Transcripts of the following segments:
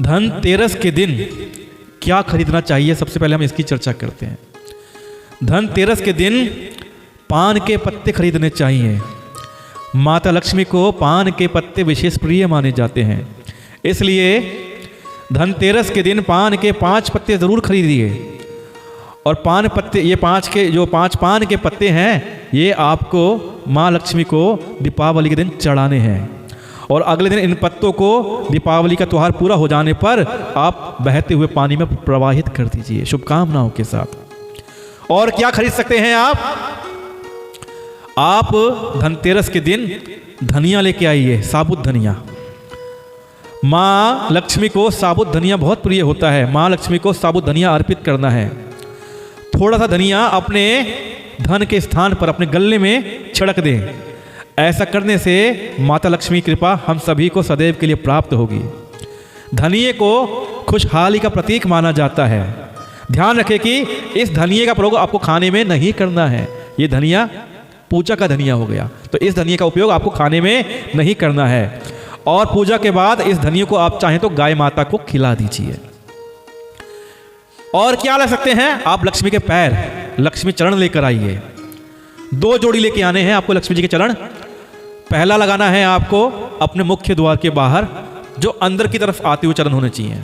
धनतेरस के दिन क्या खरीदना चाहिए, सबसे पहले हम इसकी चर्चा करते हैं। धनतेरस के दिन पान के पत्ते खरीदने चाहिए। माता लक्ष्मी को पान के पत्ते विशेष प्रिय माने जाते हैं, इसलिए धनतेरस के दिन पान के 5 पत्ते ज़रूर खरीदिए। और पान पत्ते, ये 5 पान के पत्ते हैं, ये आपको माँ लक्ष्मी को दीपावली के दिन चढ़ाने हैं। और अगले दिन इन पत्तों को दीपावली का त्यौहार पूरा हो जाने पर आप बहते हुए पानी में प्रवाहित कर दीजिए शुभकामनाओं के साथ। और क्या खरीद सकते हैं आप धनतेरस के दिन धनिया लेके आइए, साबुत धनिया। माँ लक्ष्मी को साबुत धनिया बहुत प्रिय होता है। माँ लक्ष्मी को साबुत धनिया अर्पित करना है। थोड़ा सा धनिया अपने धन के स्थान पर अपने गले में छिड़क दें। ऐसा करने से माता लक्ष्मी की कृपा हम सभी को सदैव के लिए प्राप्त होगी। धनिये को खुशहाली का प्रतीक माना जाता है। ध्यान रखें कि इस धनिये का प्रयोग आपको खाने में नहीं करना है। ये धनिया पूजा का धनिया हो गया, तो इस धनिये का उपयोग आपको खाने में नहीं करना है। और पूजा के बाद इस धनिये को आप चाहें तो गाय माता को खिला दीजिए। और क्या ला सकते हैं आप? लक्ष्मी के पैर, लक्ष्मी चरण लेकर आइए। 2 जोड़ी लेके आने हैं आपको लक्ष्मी जी के चरण। पहला लगाना है आपको अपने मुख्य द्वार के बाहर, जो अंदर की तरफ आते हुए चरण होने चाहिए।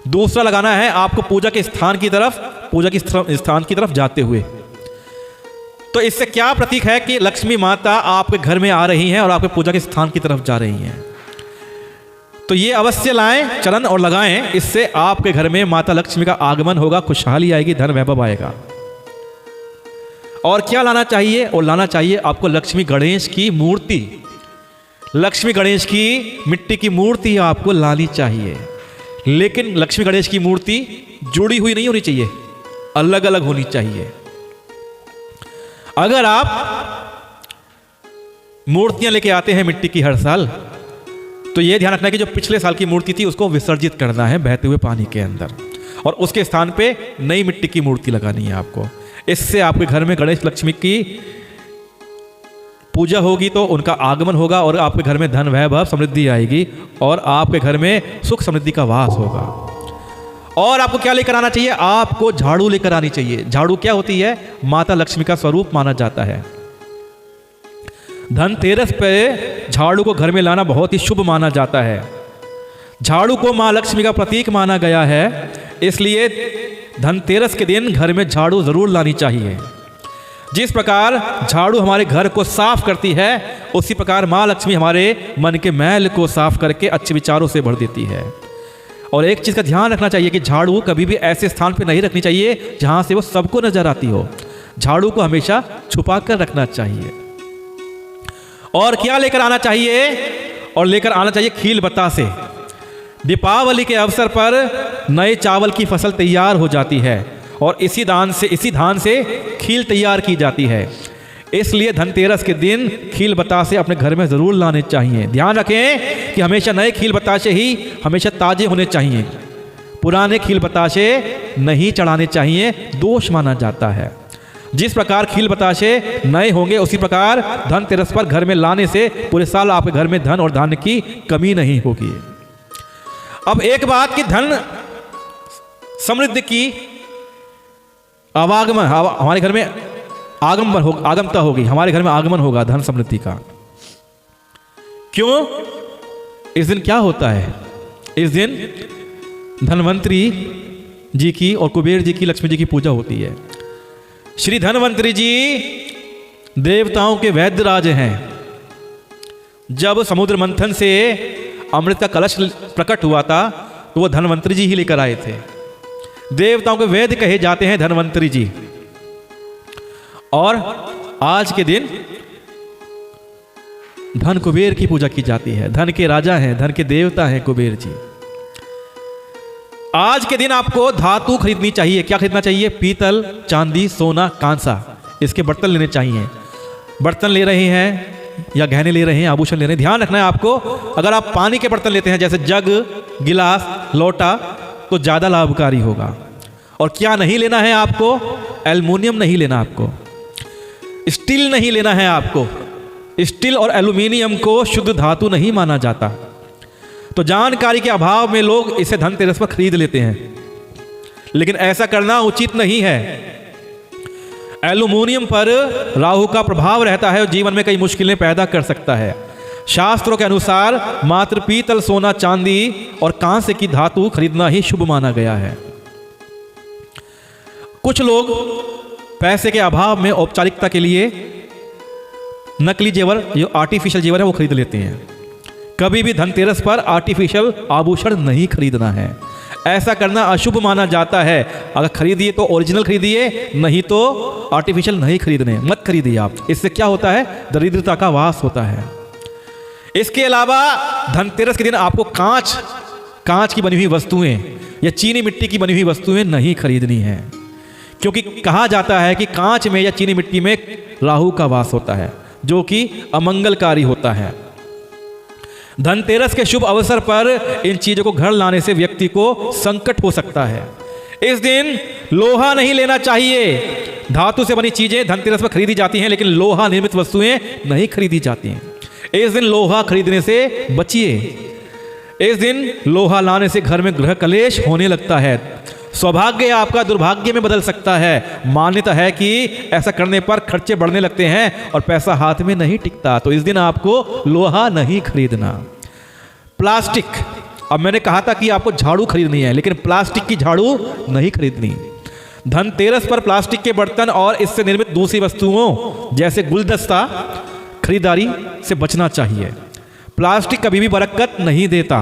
दूसरा लगाना है आपको पूजा के स्थान की तरफ, पूजा के स्थान की तरफ जाते हुए। तो इससे क्या प्रतीक है कि लक्ष्मी माता आपके घर में आ रही हैं और आपके पूजा के स्थान की तरफ जा रही हैं। तो ये अवश्य लाएं चरण और लगाएं, इससे आपके घर में माता लक्ष्मी का आगमन होगा, खुशहाली आएगी, धन वैभव आएगा। और क्या लाना चाहिए? और लाना चाहिए आपको लक्ष्मी गणेश की मूर्ति। लक्ष्मी गणेश की मिट्टी की मूर्ति आपको लानी चाहिए, लेकिन लक्ष्मी गणेश की मूर्ति जुड़ी हुई नहीं होनी चाहिए, अलग अलग होनी चाहिए। अगर आप मूर्तियां लेके आते हैं मिट्टी की हर साल, तो यह ध्यान रखना है कि जो पिछले साल की मूर्ति थी उसको विसर्जित करना है बहते हुए पानी के अंदर, और उसके स्थान पे नई मिट्टी की मूर्ति लगानी है आपको। इससे आपके घर में गणेश लक्ष्मी की पूजा होगी, तो उनका आगमन होगा और आपके घर में धन वैभव समृद्धि आएगी और आपके घर में सुख समृद्धि का वास होगा। और आपको क्या लेकर आना चाहिए? आपको झाड़ू लेकर आनी चाहिए। झाड़ू क्या होती है? माता लक्ष्मी का स्वरूप माना जाता है। धनतेरस पे झाड़ू को घर में लाना बहुत ही शुभ माना जाता है। झाड़ू को मां लक्ष्मी का प्रतीक माना गया है, इसलिए धनतेरस के दिन घर में झाड़ू जरूर लानी चाहिए। जिस प्रकार झाड़ू हमारे घर को साफ करती है, उसी प्रकार मां लक्ष्मी हमारे मन के मैल को साफ करके अच्छे विचारों से भर देती है। और एक चीज का ध्यान रखना चाहिए कि झाड़ू कभी भी ऐसे स्थान पर नहीं रखनी चाहिए जहां से वो सबको नजर आती हो। झाड़ू को हमेशा छुपा कर रखना चाहिए। और क्या लेकर आना चाहिए? और लेकर आना चाहिए खील बतासे। दीपावली के अवसर पर नए चावल की फसल तैयार हो जाती है और इसी धान से खील तैयार की जाती है। इसलिए धनतेरस के दिन खील बतासे अपने घर में जरूर लाने चाहिए। ध्यान रखें कि हमेशा नए खील बतासे ही हमेशा ताजे होने चाहिए। पुराने खील बतासे नहीं चढ़ाने चाहिए, दोष माना जाता है। जिस प्रकार खील बताशे नए होंगे, उसी प्रकार धनतेरस पर घर में लाने से पूरे साल आपके घर में धन और धान्य की कमी नहीं होगी। अब एक बात कि धन समृद्धि की आवागमन हमारे घर में आगमता होगी, हमारे घर में आगमन होगा धन समृद्धि का। क्यों? इस दिन क्या होता है? इस दिन धनवंतरी जी की और कुबेर जी की, लक्ष्मी जी की पूजा होती है। श्री धनवंतरी जी देवताओं के वैद्य राज हैं। जब समुद्र मंथन से अमृत का कलश प्रकट हुआ था, तो वो धनवंतरी जी ही लेकर आए थे। देवताओं के वैद्य कहे जाते हैं धनवंतरी जी। और आज के दिन धन कुबेर की पूजा की जाती है। धन के राजा हैं, धन के देवता हैं कुबेर जी। आज के दिन आपको धातु खरीदनी चाहिए। क्या खरीदना चाहिए? पीतल, चांदी, सोना, कांसा, इसके बर्तन लेने चाहिए। बर्तन ले रहे हैं या गहने ले रहे हैं, आभूषण ले रहे हैं, ध्यान रखना है आपको। अगर आप पानी के बर्तन लेते हैं जैसे जग, गिलास, लोटा, तो ज़्यादा लाभकारी होगा। और क्या नहीं लेना है आपको? एल्युमिनियम नहीं लेना आपको, स्टील नहीं लेना है आपको। स्टील और एल्युमिनियम को शुद्ध धातु नहीं माना जाता। तो जानकारी के अभाव में लोग इसे धनतेरस पर खरीद लेते हैं, लेकिन ऐसा करना उचित नहीं है। एल्यूमिनियम पर राहु का प्रभाव रहता है और जीवन में कई मुश्किलें पैदा कर सकता है। शास्त्रों के अनुसार मात्र पीतल, सोना, चांदी और कांसे की धातु खरीदना ही शुभ माना गया है। कुछ लोग पैसे के अभाव में औपचारिकता के लिए नकली जेवर, जो आर्टिफिशियल जेवर है, वो खरीद लेते हैं। कभी भी धनतेरस पर आर्टिफिशियल आभूषण नहीं खरीदना है, ऐसा करना अशुभ माना जाता है। अगर खरीदिए तो ओरिजिनल खरीदिए, नहीं तो आर्टिफिशियल नहीं खरीदने, मत खरीदिए आप। इससे क्या होता है? दरिद्रता का वास होता है। इसके अलावा धनतेरस के दिन आपको कांच की बनी हुई वस्तुएं या चीनी मिट्टी की बनी हुई वस्तुएं नहीं खरीदनी है, क्योंकि कहा जाता है कि कांच में या चीनी मिट्टी में राहु का वास होता है, जो कि अमंगलकारी होता है। धनतेरस के शुभ अवसर पर इन चीजों को घर लाने से व्यक्ति को संकट हो सकता है। इस दिन लोहा नहीं लेना चाहिए। धातु से बनी चीजें धनतेरस पर खरीदी जाती हैं, लेकिन लोहा निर्मित वस्तुएं नहीं खरीदी जाती हैं। इस दिन लोहा खरीदने से बचिए। इस दिन लोहा लाने से घर में गृह कलेश होने लगता है। सौभाग्य आपका दुर्भाग्य में बदल सकता है। मान्यता है कि ऐसा करने पर खर्चे बढ़ने लगते हैं और पैसा हाथ में नहीं टिकता। तो इस दिन आपको लोहा नहीं खरीदना। प्लास्टिक, अब मैंने कहा था कि आपको झाड़ू खरीदनी है, लेकिन प्लास्टिक की झाड़ू नहीं खरीदनी। धनतेरस पर प्लास्टिक के बर्तन और इससे निर्मित दूसरी वस्तुओं जैसे गुलदस्ता खरीदारी से बचना चाहिए। प्लास्टिक कभी भी बरकत नहीं देता।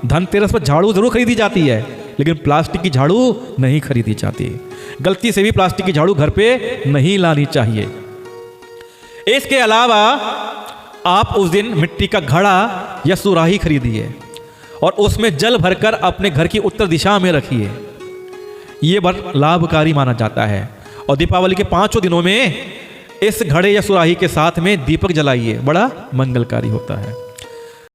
धनतेरस पर झाड़ू जरूर खरीदी जाती है, लेकिन प्लास्टिक की झाड़ू नहीं खरीदी जाती। गलती से भी प्लास्टिक की झाड़ू घर पे नहीं लानी चाहिए। इसके अलावा आप उस दिन मिट्टी का घड़ा या सुराही खरीदिए और उसमें जल भरकर अपने घर की उत्तर दिशा में रखिए। ये बड़ा लाभकारी माना जाता है। और दीपावली के 5 दिनों में इस घड़े या सुराही के साथ में दीपक जलाइए, बड़ा मंगलकारी होता है।